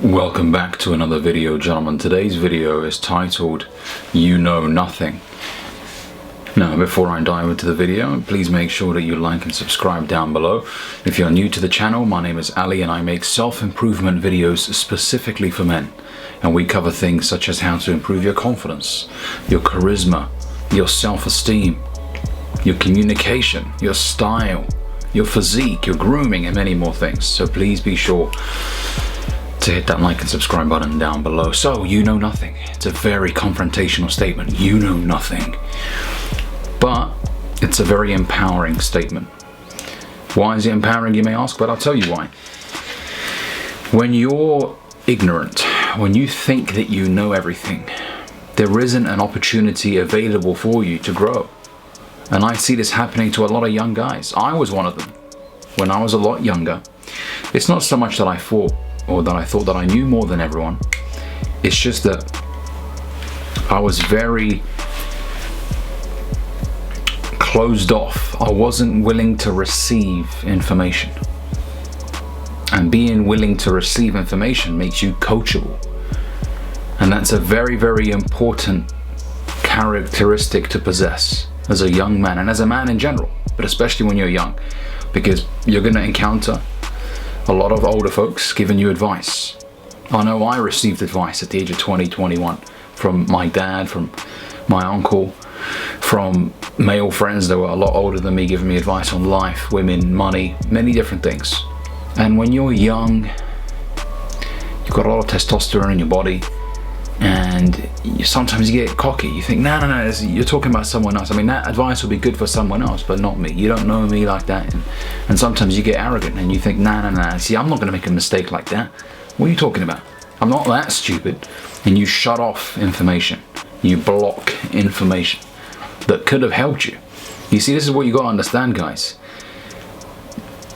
Welcome back to another video, gentlemen. Today's video is titled You Know Nothing. Now, before I dive into the video, please make sure that you like and subscribe down below. If you're new to the channel, my name is Ali and I make self-improvement videos specifically for men. And we cover things such as how to improve your confidence, your charisma, your self-esteem, your communication, your style, your physique, your grooming, and many more things. So please be sure to hit that like and subscribe button down below. So, you know nothing. It's a very confrontational statement. You know nothing. But it's a very empowering statement. Why is it empowering, you may ask? But I'll tell you why. When you're ignorant, when you think that you know everything, there isn't an opportunity available for you to grow. And I see this happening to a lot of young guys. I was one of them when I was a lot younger. It's not so much that I thought that I knew more than everyone. It's just that I was very closed off. I wasn't willing to receive information. And being willing to receive information makes you coachable. And that's a very, very important characteristic to possess as a young man and as a man in general, but especially when you're young, because you're going to encounter a lot of older folks giving you advice. I know I received advice at the age of 20, 21 from my dad, from my uncle, from male friends that were a lot older than me, giving me advice on life, women, money, many different things. And when you're young, you've got a lot of testosterone in your body, and sometimes you get cocky. You think, no, you're talking about someone else. I mean, that advice will be good for someone else, but not me. You don't know me like that. And sometimes you get arrogant and you think, no. See, I'm not going to make a mistake like that. What are you talking about? I'm not that stupid. And you shut off information. You block information that could have helped you. You see, this is what you got to understand, guys.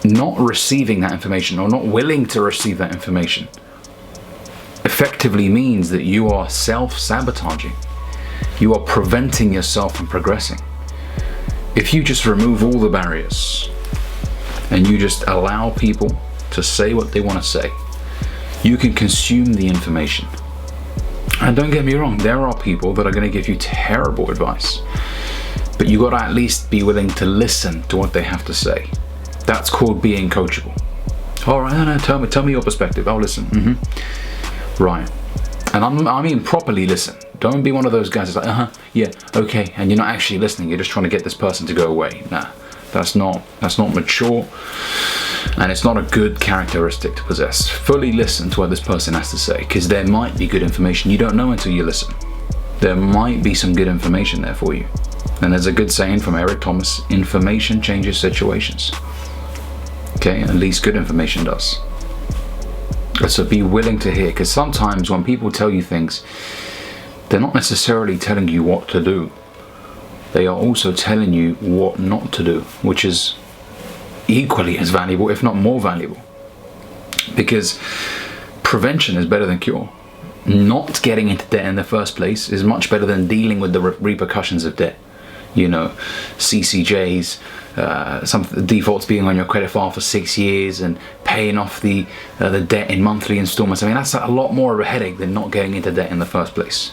Not receiving that information, or not willing to receive that information, effectively means that you are self-sabotaging. You are preventing yourself from progressing. If you just remove all the barriers and you just allow people to say what they want to say, you can consume the information. And don't get me wrong, there are people that are going to give you terrible advice, but you got to at least be willing to listen to what they have to say. That's called being coachable. All right, no, tell me your perspective. I'll listen. Right. And I mean properly listen. Don't be one of those guys that's like, yeah, okay, and you're not actually listening. You're just trying to get this person to go away. Nah, that's not mature, and it's not a good characteristic to possess. Fully listen to what this person has to say, because there might be good information you don't know until you listen. There might be some good information there for you. And there's a good saying from Eric Thomas: information changes situations. Okay, at least good information does. So be willing to hear, because sometimes when people tell you things, they're not necessarily telling you what to do. They are also telling you what not to do, which is equally as valuable, if not more valuable. Because prevention is better than cure. Not getting into debt in the first place is much better than dealing with the repercussions of debt. You know, CCJs, some defaults being on your credit file for 6 years and paying off the debt in monthly installments. I mean, that's a lot more of a headache than not getting into debt in the first place.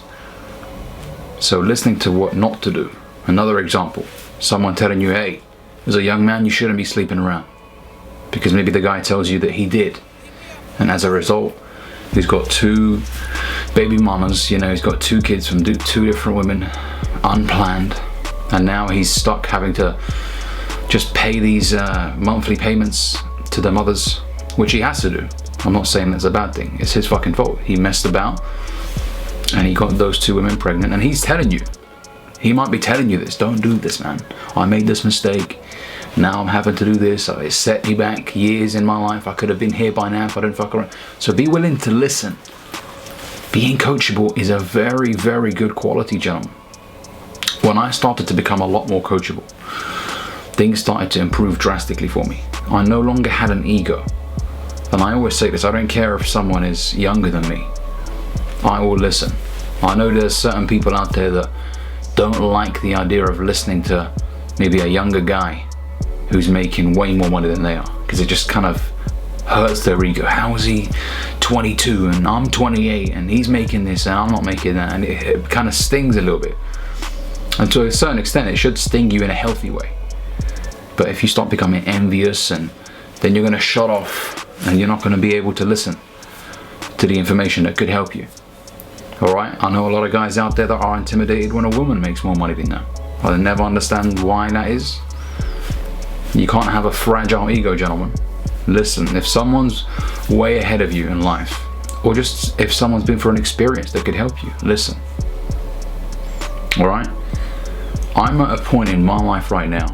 So listening to what not to do. Another example, someone telling you, hey, as a young man, you shouldn't be sleeping around. Because maybe the guy tells you that he did. And as a result, he's got 2 baby mamas, you know, he's got 2 kids from 2 different women, unplanned. And now he's stuck having to just pay these monthly payments to the mothers, which he has to do. I'm not saying that's a bad thing. It's his fucking fault. He messed about and he got those 2 women pregnant, and he's telling you. He might be telling you this. Don't do this, man. I made this mistake. Now I'm having to do this. It set me back years in my life. I could have been here by now if I didn't fuck around. So be willing to listen. Being coachable is a very, very good quality, gentlemen. When I started to become a lot more coachable, things started to improve drastically for me. I no longer had an ego. And I always say this, I don't care if someone is younger than me. I will listen. I know there's certain people out there that don't like the idea of listening to maybe a younger guy who's making way more money than they are, because it just kind of hurts their ego. How is he 22 and I'm 28 and he's making this and I'm not making that? And it kind of stings a little bit. And to a certain extent, it should sting you in a healthy way. But if you start becoming envious, and then you're going to shut off and you're not going to be able to listen to the information that could help you. Alright, I know a lot of guys out there that are intimidated when a woman makes more money than them. I never understand why that is. You can't have a fragile ego, gentlemen. Listen, if someone's way ahead of you in life, or just if someone's been through an experience that could help you, listen. Alright? I'm at a point in my life right now,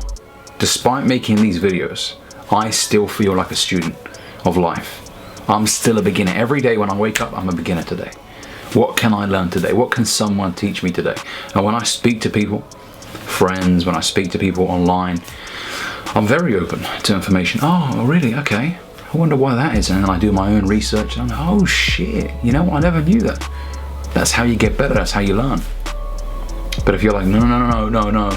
despite making these videos, I still feel like a student of life. I'm still a beginner. Every day when I wake up, I'm a beginner today. What can I learn today? What can someone teach me today? And when I speak to people, friends, when I speak to people online, I'm very open to information. Oh, really? Okay. I wonder why that is. And then I do my own research and I'm like, oh shit, you know what? I never knew that. That's how you get better. That's how you learn. But if you're like, no,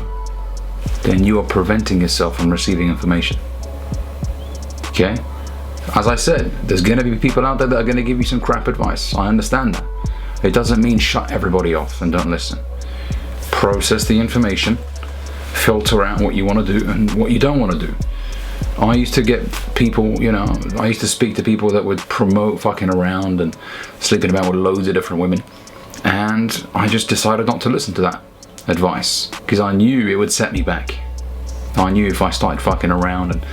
then you are preventing yourself from receiving information. Okay? As I said, there's going to be people out there that are going to give you some crap advice. I understand that. It doesn't mean shut everybody off and don't listen. Process the information, filter out what you want to do and what you don't want to do. I used to get people, I used to speak to people that would promote fucking around and sleeping about with loads of different women. And I just decided not to listen to that advice because I knew it would set me back. I knew if I started fucking around and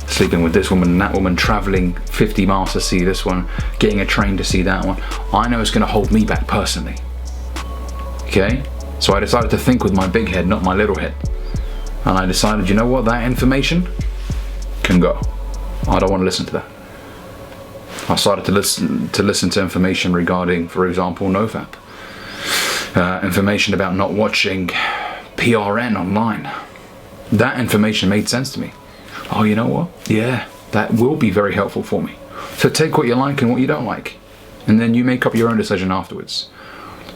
sleeping with this woman and that woman, traveling 50 miles to see this one, getting a train to see that one, I know it's going to hold me back personally. Okay? So I decided to think with my big head, not my little head. And I decided, you know what, that information can go. I don't want to listen to that. I started to listen to information regarding, for example, NoFap. Information about not watching PRN online. That information made sense to me. Oh, you know what? Yeah, that will be very helpful for me. So take what you like and what you don't like, and then you make up your own decision afterwards.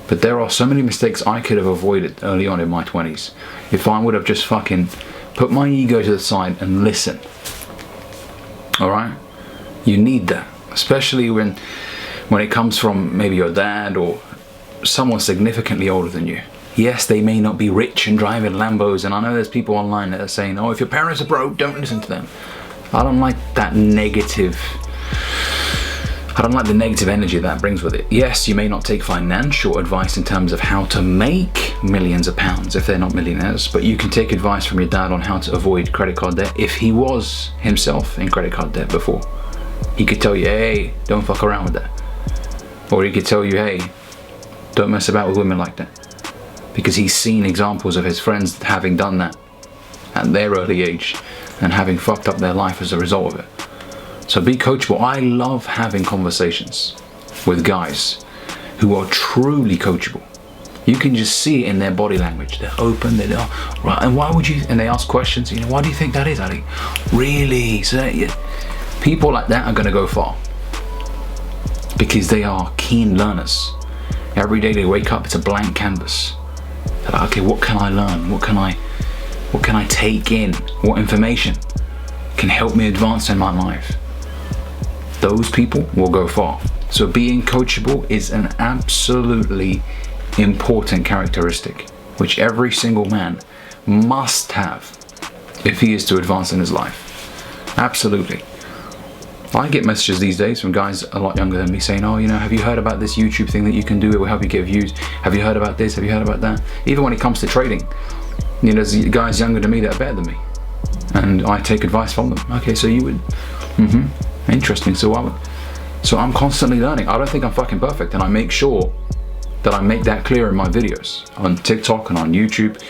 But there are so many mistakes I could have avoided early on in my 20s if I would have just fucking put my ego to the side and listen. Alright? You need that, especially when it comes from maybe your dad or someone significantly older than you. Yes, they may not be rich and driving Lambos, and I know there's people online that are saying, oh, if your parents are broke, don't listen to them. I don't like that negative. I don't like the negative energy that brings with it. Yes, you may not take financial advice in terms of how to make millions of pounds if they're not millionaires, but you can take advice from your dad on how to avoid credit card debt if he was himself in credit card debt before. He could tell you, hey, don't fuck around with that. Or he could tell you, hey, don't mess about with women like that. Because he's seen examples of his friends having done that at their early age and having fucked up their life as a result of it. So be coachable. I love having conversations with guys who are truly coachable. You can just see it in their body language. They're open, they're right, and why would you, and they ask questions, why do you think that is, Ali? Really? So people like that are gonna go far because they are keen learners. Every day they wake up, it's a blank canvas. They're like, okay, what can I learn? What can I take in? What information can help me advance in my life? Those people will go far. So being coachable is an absolutely important characteristic, which every single man must have if he is to advance in his life. Absolutely. I get messages these days from guys a lot younger than me saying, oh, have you heard about this YouTube thing that you can do? It will help you get views. Have you heard about this? Have you heard about that? Even when it comes to trading, there's guys younger than me that are better than me. And I take advice from them. Okay, so you would, interesting. So I'm constantly learning. I don't think I'm fucking perfect, and I make sure that I make that clear in my videos on TikTok and on YouTube.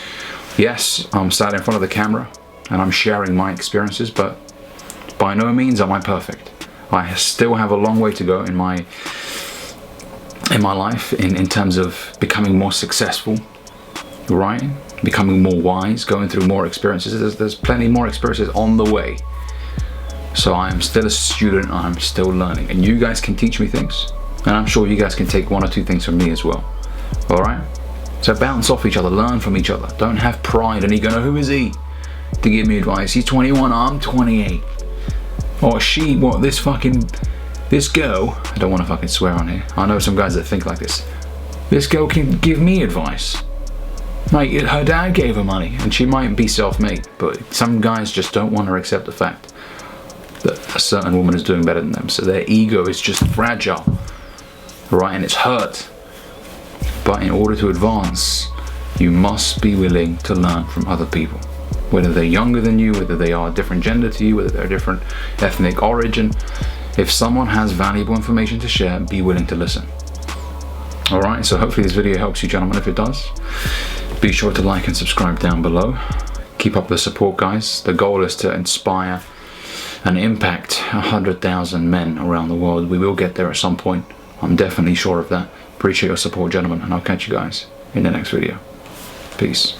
Yes, I'm sat in front of the camera and I'm sharing my experiences, but by no means am I perfect. I still have a long way to go in my life in terms of becoming more successful, right? Becoming more wise, going through more experiences. There's plenty more experiences on the way. So I'm still a student, I'm still learning. And you guys can teach me things. And I'm sure you guys can take one or two things from me as well. Alright? So bounce off each other, learn from each other. Don't have pride and ego. Who is he to give me advice? He's 21, I'm 28. Or this girl, I don't want to fucking swear on here. I know some guys that think like this. This girl can give me advice. Like, her dad gave her money, and she might be self-made, but some guys just don't want to accept the fact that a certain woman is doing better than them. So their ego is just fragile, right? And it's hurt. But in order to advance, you must be willing to learn from other people. Whether they're younger than you, whether they are a different gender to you, whether they're a different ethnic origin. If someone has valuable information to share, be willing to listen. Alright, so hopefully this video helps you, gentlemen. If it does, be sure to like and subscribe down below. Keep up the support, guys. The goal is to inspire and impact 100,000 men around the world. We will get there at some point. I'm definitely sure of that. Appreciate your support, gentlemen, and I'll catch you guys in the next video. Peace.